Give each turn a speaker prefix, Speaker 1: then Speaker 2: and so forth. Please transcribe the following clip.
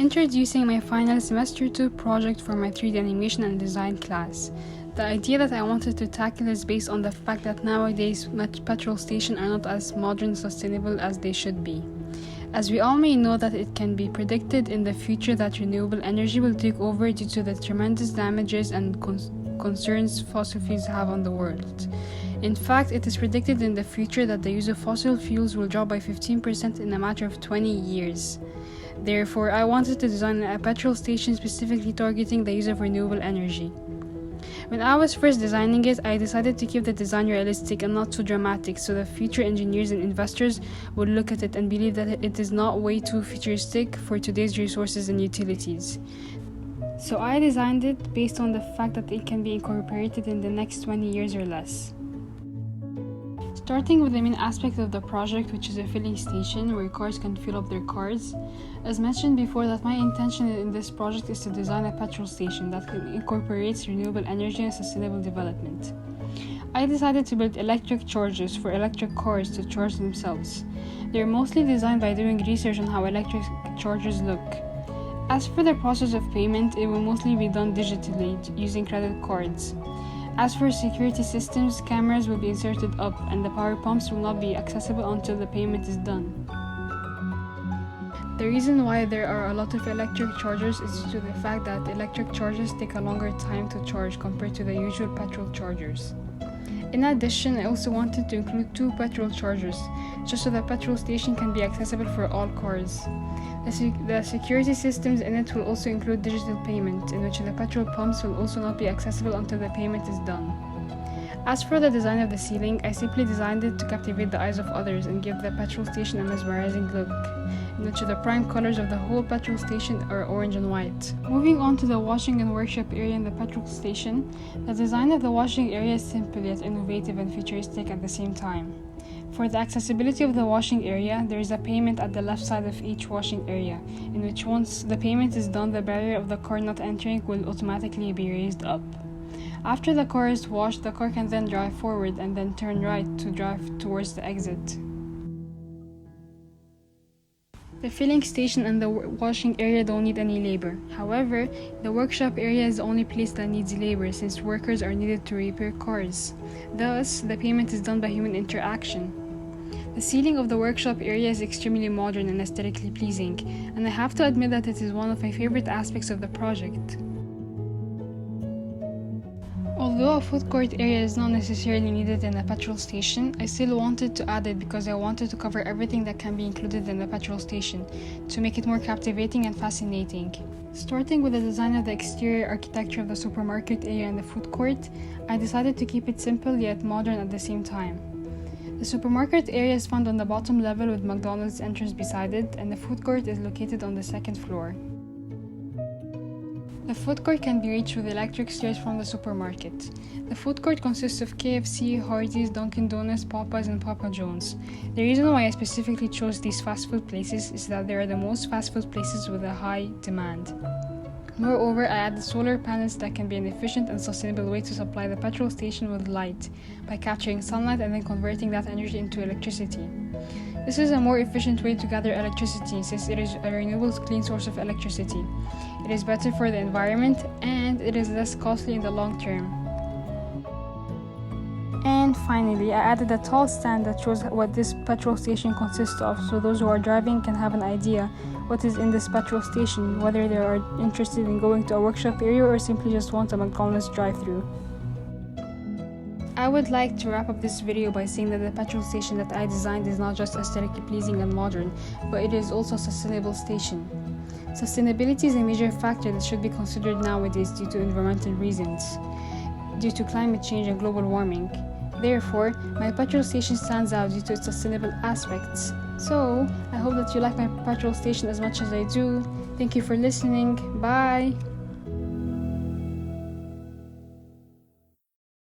Speaker 1: Introducing my final semester 2 project for my 3D animation and design class. The idea that I wanted to tackle is based on the fact that nowadays petrol stations are not as modern and sustainable as they should be. As we all may know that it can be predicted in the future that renewable energy will take over due to the tremendous damages and concerns fossil fuels have on the world. In fact, it is predicted in the future that the use of fossil fuels will drop by 15% in a matter of 20 years. Therefore, I wanted to design a petrol station specifically targeting the use of renewable energy. When I was first designing it, I decided to keep the design realistic and not too dramatic so that future engineers and investors would look at it and believe that it is not way too futuristic for today's resources and utilities. So I designed it based on the fact that it can be incorporated in the next 20 years or less. Starting with the main aspect of the project, which is a filling station where cars can fill up their cars. As mentioned before, that my intention in this project is to design a petrol station that incorporates renewable energy and sustainable development. I decided to build electric chargers for electric cars to charge themselves. They are mostly designed by doing research on how electric chargers look. As for the process of payment, it will mostly be done digitally using credit cards. As for security systems, cameras will be inserted up and the power pumps will not be accessible until the payment is done. The reason why there are a lot of electric chargers is due to the fact that electric chargers take a longer time to charge compared to the usual petrol chargers. In addition, I also wanted to include 2 petrol chargers, just so the petrol station can be accessible for all cars. The security systems in it will also include digital payment, in which the petrol pumps will also not be accessible until the payment is done. As for the design of the ceiling, I simply designed it to captivate the eyes of others and give the petrol station a mesmerizing look, in which the prime colors of the whole petrol station are orange and white. Moving on to the washing and workshop area in the petrol station, the design of the washing area is simple yet innovative and futuristic at the same time. For the accessibility of the washing area, there is a payment at the left side of each washing area, in which once the payment is done, the barrier of the car not entering will automatically be raised up. After the car is washed, the car can then drive forward and then turn right to drive towards the exit. The filling station and the washing area don't need any labor. However, the workshop area is the only place that needs labor since workers are needed to repair cars. Thus, the payment is done by human interaction. The ceiling of the workshop area is extremely modern and aesthetically pleasing, and I have to admit that it is one of my favorite aspects of the project. Although a food court area is not necessarily needed in a petrol station, I still wanted to add it because I wanted to cover everything that can be included in the petrol station to make it more captivating and fascinating. Starting with the design of the exterior architecture of the supermarket area and the food court, I decided to keep it simple yet modern at the same time. The supermarket area is found on the bottom level with McDonald's entrance beside it, and the food court is located on the second floor. The food court can be reached with electric stairs from the supermarket. The food court consists of KFC, Hardee's, Dunkin' Donuts, Popeyes, and Papa John's. The reason why I specifically chose these fast food places is that they are the most fast food places with a high demand. Moreover, I added solar panels that can be an efficient and sustainable way to supply the petrol station with light by capturing sunlight and then converting that energy into electricity. This is a more efficient way to gather electricity since it is a renewable clean source of electricity. It is better for the environment and it is less costly in the long term. And finally, I added a tall stand that shows what this petrol station consists of so those who are driving can have an idea what is in this petrol station, whether they are interested in going to a workshop area or simply just want a McDonald's drive-thru. I would like to wrap up this video by saying that the petrol station that I designed is not just aesthetically pleasing and modern, but it is also a sustainable station. Sustainability is a major factor that should be considered nowadays due to environmental reasons, due to climate change and global warming. Therefore, my petrol station stands out due to its sustainable aspects. So, I hope that you like my petrol station as much as I do. Thank you for listening. Bye!